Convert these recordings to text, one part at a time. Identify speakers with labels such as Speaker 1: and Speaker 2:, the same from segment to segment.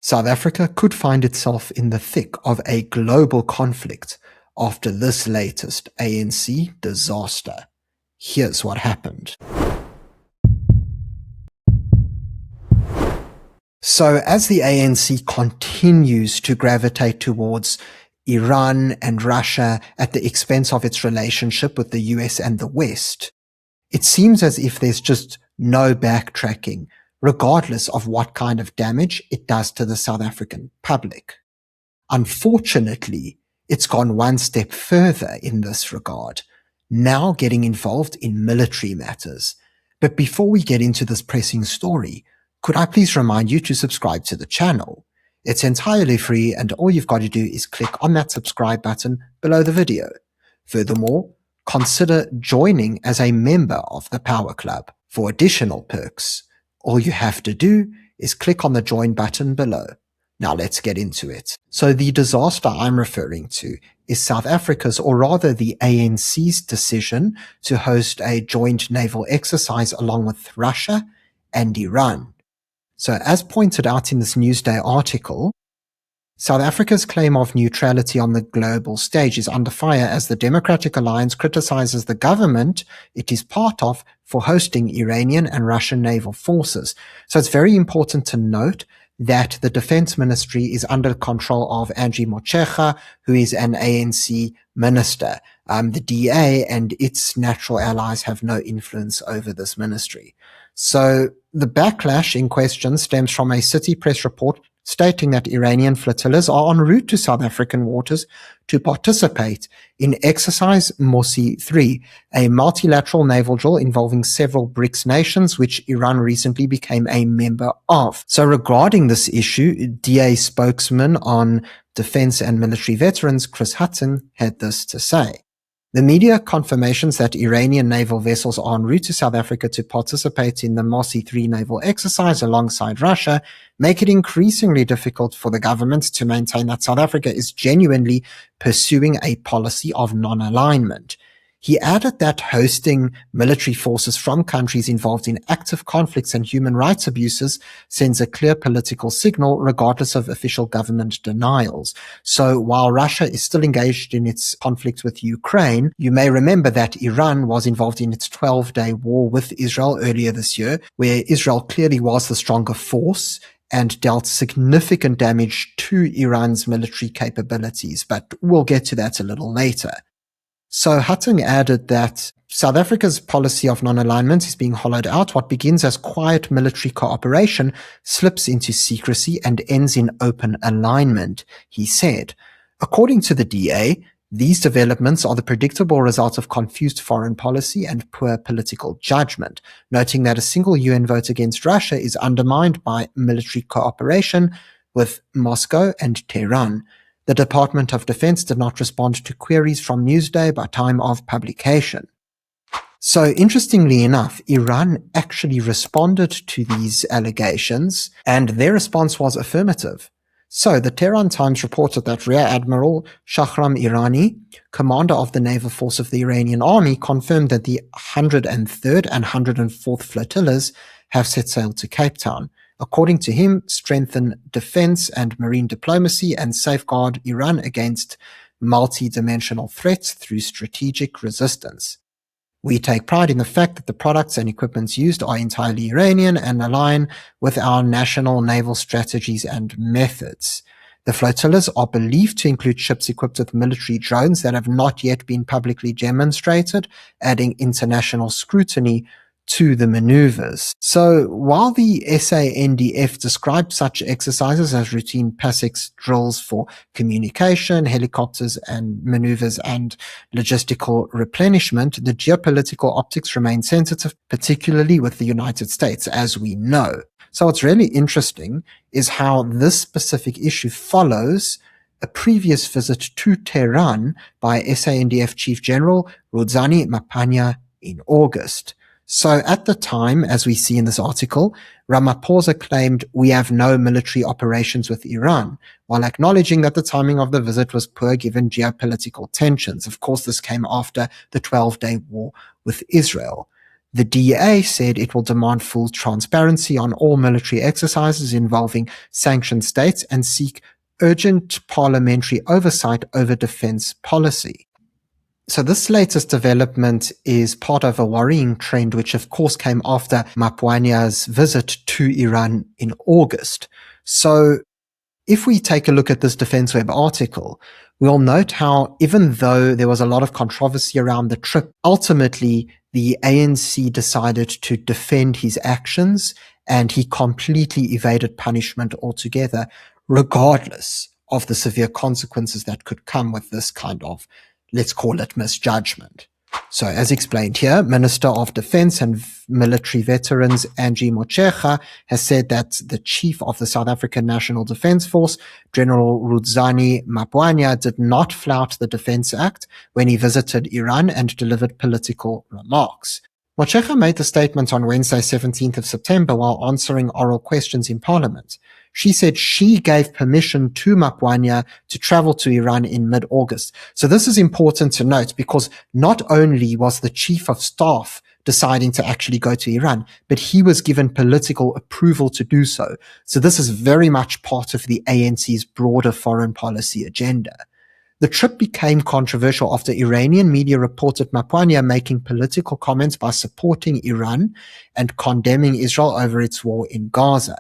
Speaker 1: South Africa could find itself in the thick of a global conflict after this latest ANC disaster. Here's what happened. So as the ANC continues to gravitate towards Iran and Russia at the expense of its relationship with the US and the West, it seems as if there's just no backtracking, regardless of what kind of damage it does to the South African public. Unfortunately, it's gone one step further in this regard, now getting involved in military matters. But before we get into this pressing story, could I please remind you to subscribe to the channel? It's entirely free and all you've got to do is click on that subscribe button below the video. Furthermore, consider joining as a member of the Power Club for additional perks. All you have to do is click on the join button below. Now let's get into it. So the disaster I'm referring to is South Africa's, or rather the ANC's, decision to host a joint naval exercise along with Russia and Iran. So as pointed out in this Newsday article, South Africa's claim of neutrality on the global stage is under fire as the Democratic Alliance criticizes the government it is part of for hosting Iranian and Russian naval forces. So it's very important to note that the Defense Ministry is under control of Angie Motshekga, who is an ANC minister. The DA and its natural allies have no influence over this ministry. So the backlash in question stems from a City Press report stating that Iranian flotillas are en route to South African waters to participate in Exercise Morsi 3, a multilateral naval drill involving several BRICS nations, which Iran recently became a member of. So regarding this issue, DA spokesman on defense and military veterans Chris Hutton had this to say. The media confirmations that Iranian naval vessels are en route to South Africa to participate in the Morsi 3 naval exercise alongside Russia make it increasingly difficult for the government to maintain that South Africa is genuinely pursuing a policy of non-alignment. He added that hosting military forces from countries involved in active conflicts and human rights abuses sends a clear political signal regardless of official government denials. So while Russia is still engaged in its conflict with Ukraine, you may remember that Iran was involved in its 12-day war with Israel earlier this year, where Israel clearly was the stronger force and dealt significant damage to Iran's military capabilities, but we'll get to that a little later. So Hutton added that South Africa's policy of non-alignment is being hollowed out. What begins as quiet military cooperation slips into secrecy and ends in open alignment, he said. According to the DA, these developments are the predictable result of confused foreign policy and poor political judgment, noting that a single UN vote against Russia is undermined by military cooperation with Moscow and Tehran. The Department of Defense did not respond to queries from Newsday by time of publication. So interestingly enough, Iran actually responded to these allegations, and their response was affirmative. So the Tehran Times reported that Rear Admiral Shahram Irani, commander of the naval force of the Iranian army, confirmed that the 103rd and 104th flotillas have set sail to Cape Town. According to him, strengthen defense and marine diplomacy and safeguard Iran against multi-dimensional threats through strategic resistance. We take pride in the fact that the products and equipments used are entirely Iranian and align with our national naval strategies and methods. The flotillas are believed to include ships equipped with military drones that have not yet been publicly demonstrated, adding international scrutiny to the maneuvers. So while the SANDF described such exercises as routine PASEX drills for communication, helicopters and maneuvers and logistical replenishment, the geopolitical optics remain sensitive, particularly with the United States, as we know. So what's really interesting is how this specific issue follows a previous visit to Tehran by SANDF Chief General Rudzani Mapanya in August. So at the time, as we see in this article, Ramaphosa claimed we have no military operations with Iran, while acknowledging that the timing of the visit was poor given geopolitical tensions. Of course, this came after the 12-day war with Israel. The DA said it will demand full transparency on all military exercises involving sanctioned states and seek urgent parliamentary oversight over defense policy. So this latest development is part of a worrying trend, which of course came after Mapuania's visit to Iran in August. So if we take a look at this Defense Web article, we'll note how even though there was a lot of controversy around the trip, ultimately the ANC decided to defend his actions and he completely evaded punishment altogether, regardless of the severe consequences that could come with this kind of, let's call it, misjudgment. So as explained here, Minister of Defense and Military Veterans Angie Motshekga has said that the chief of the South African National Defence Force, General Rudzani Mapuania, did not flout the Defence Act when he visited Iran and delivered political remarks. Motshekga made the statement on Wednesday, 17th of September, while answering oral questions in Parliament. She said she gave permission to Mapuania to travel to Iran in mid-August. So this is important to note because not only was the chief of staff deciding to actually go to Iran, but he was given political approval to do so. So this is very much part of the ANC's broader foreign policy agenda. The trip became controversial after Iranian media reported Mapuania making political comments by supporting Iran and condemning Israel over its war in Gaza.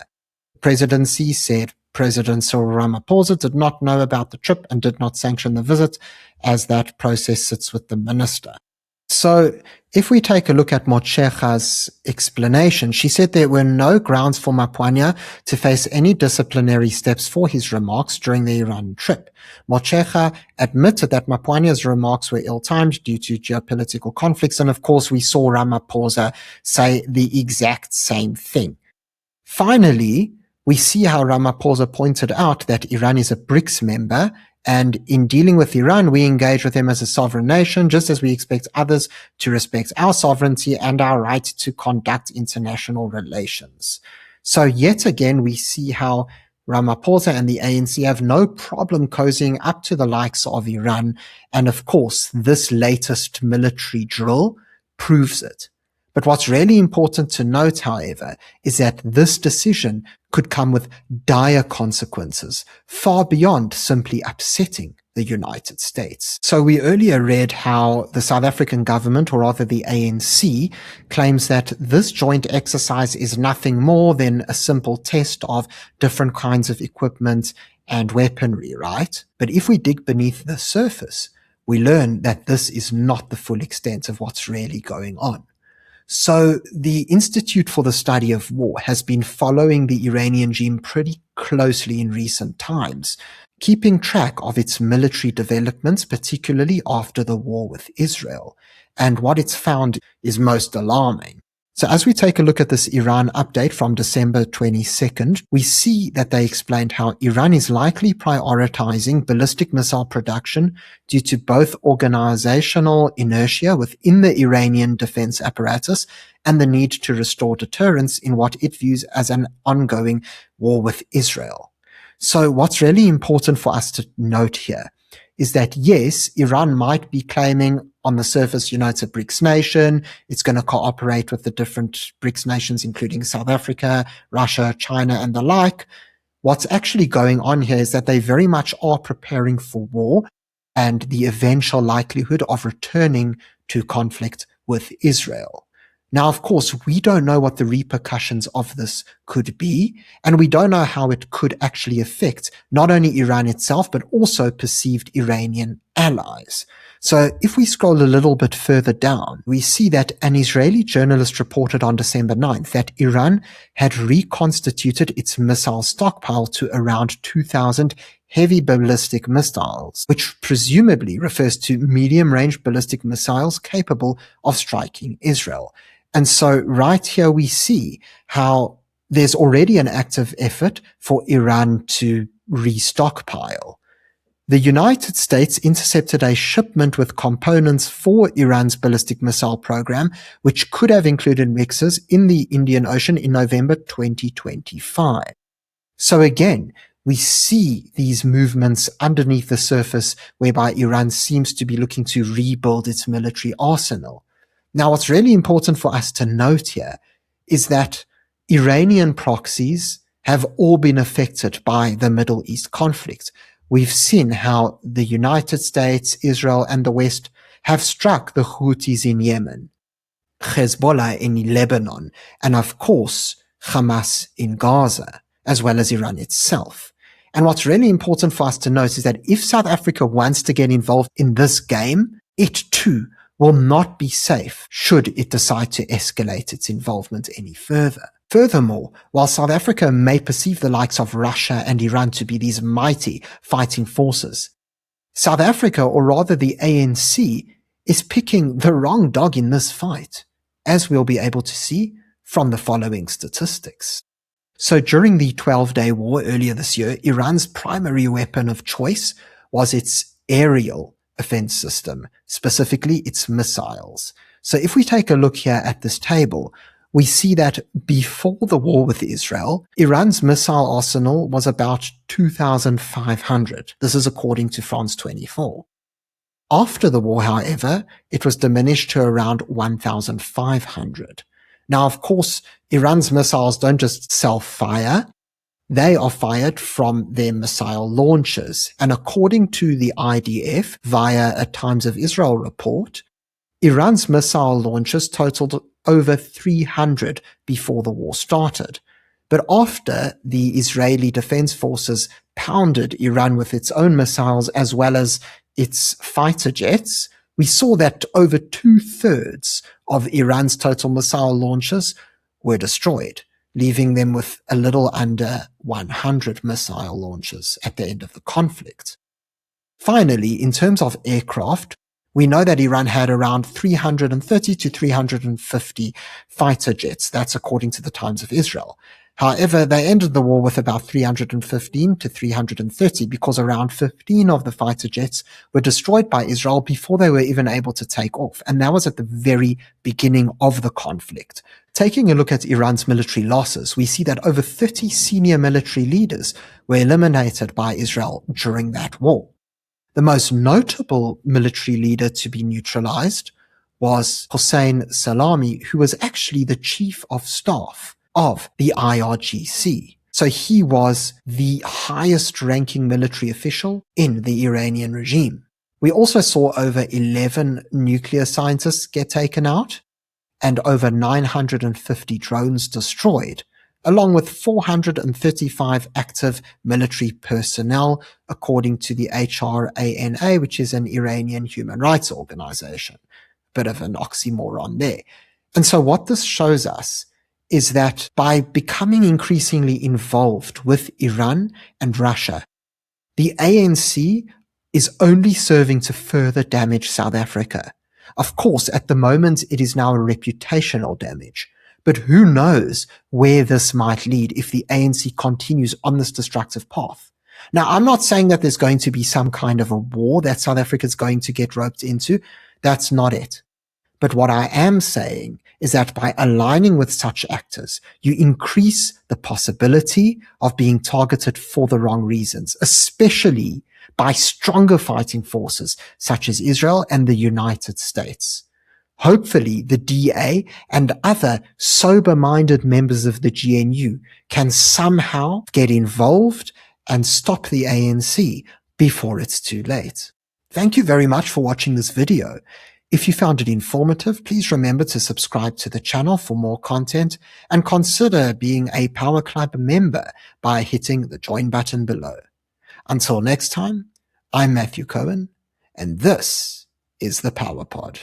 Speaker 1: The presidency said President Cyril Ramaphosa did not know about the trip and did not sanction the visit, as that process sits with the minister. So if we take a look at Motshekga's explanation, she said there were no grounds for Mapuania to face any disciplinary steps for his remarks during the Iran trip. Motshekga admitted that Mapuania's remarks were ill-timed due to geopolitical conflicts, and of course we saw Ramaphosa say the exact same thing. Finally, we see how Ramaphosa pointed out that Iran is a BRICS member, and in dealing with Iran, we engage with them as a sovereign nation, just as we expect others to respect our sovereignty and our right to conduct international relations. So yet again, we see how Ramaphosa and the ANC have no problem cozying up to the likes of Iran. And of course, this latest military drill proves it. But what's really important to note, however, is that this decision could come with dire consequences, far beyond simply upsetting the United States. So we earlier read how the South African government, or rather the ANC, claims that this joint exercise is nothing more than a simple test of different kinds of equipment and weaponry, right? But if we dig beneath the surface, we learn that this is not the full extent of what's really going on. So the Institute for the Study of War has been following the Iranian regime pretty closely in recent times, keeping track of its military developments, particularly after the war with Israel. And what it's found is most alarming. So as we take a look at this Iran update from December 22nd, we see that they explained how Iran is likely prioritizing ballistic missile production due to both organizational inertia within the Iranian defense apparatus and the need to restore deterrence in what it views as an ongoing war with Israel. So what's really important for us to note here is that, yes, Iran might be claiming on the surface, it's a BRICS nation. It's going to cooperate with the different BRICS nations, including South Africa, Russia, China, and the like. What's actually going on here is that they very much are preparing for war and the eventual likelihood of returning to conflict with Israel. Now, of course, we don't know what the repercussions of this could be, and we don't know how it could actually affect not only Iran itself, but also perceived Iranian allies. So if we scroll a little bit further down, we see that an Israeli journalist reported on December 9th that Iran had reconstituted its missile stockpile to around 2,000 heavy ballistic missiles, which presumably refers to medium-range ballistic missiles capable of striking Israel. And so right here we see how there's already an active effort for Iran to restockpile. The United States intercepted a shipment with components for Iran's ballistic missile program, which could have included mixers in the Indian Ocean in November 2025. So again, we see these movements underneath the surface whereby Iran seems to be looking to rebuild its military arsenal. Now, what's really important for us to note here is that Iranian proxies have all been affected by the Middle East conflict. We've seen how the United States, Israel, and the West have struck the Houthis in Yemen, Hezbollah in Lebanon, and of course, Hamas in Gaza, as well as Iran itself. And what's really important for us to note is that if South Africa wants to get involved in this game, it too will not be safe should it decide to escalate its involvement any further. Furthermore, while South Africa may perceive the likes of Russia and Iran to be these mighty fighting forces, South Africa, or rather the ANC, is picking the wrong dog in this fight, as we'll be able to see from the following statistics. So during the 12-day war earlier this year, Iran's primary weapon of choice was its aerial offense system, specifically its missiles. So if we take a look here at this table, we see that before the war with Israel, Iran's missile arsenal was about 2,500. This is according to France 24. After the war, however, it was diminished to around 1,500. Now, of course, Iran's missiles don't just self-fire. They are fired from their missile launchers. And according to the IDF, via a Times of Israel report, Iran's missile launches totaled over 300 before the war started. But after the Israeli Defense Forces pounded Iran with its own missiles as well as its fighter jets, we saw that over 2/3 of Iran's total missile launches were destroyed, leaving them with a little under 100 missile launches at the end of the conflict. Finally, in terms of aircraft, we know that Iran had around 330 to 350 fighter jets. That's according to the Times of Israel. However, they ended the war with about 315 to 330 because around 15 of the fighter jets were destroyed by Israel before they were even able to take off. And that was at the very beginning of the conflict. Taking a look at Iran's military losses, we see that over 30 senior military leaders were eliminated by Israel during that war. The most notable military leader to be neutralized was Hossein Salami, who was actually the chief of staff of the IRGC. So he was the highest ranking military official in the Iranian regime. We also saw over 11 nuclear scientists get taken out and over 950 drones destroyed, along with 435 active military personnel, according to the HRANA, which is an Iranian human rights organization. Bit of an oxymoron there. And so what this shows us is that by becoming increasingly involved with Iran and Russia, the ANC is only serving to further damage South Africa. Of course, at the moment, it is now a reputational damage. But who knows where this might lead if the ANC continues on this destructive path. Now, I'm not saying that there's going to be some kind of a war that South Africa is going to get roped into. That's not it. But what I am saying is that by aligning with such actors, you increase the possibility of being targeted for the wrong reasons, especially by stronger fighting forces such as Israel and the United States. Hopefully, the DA and other sober-minded members of the GNU can somehow get involved and stop the ANC before it's too late. Thank you very much for watching this video. If you found it informative, please remember to subscribe to the channel for more content and consider being a Power Club member by hitting the join button below. Until next time, I'm Matthew Cohen, and this is the Power Pod.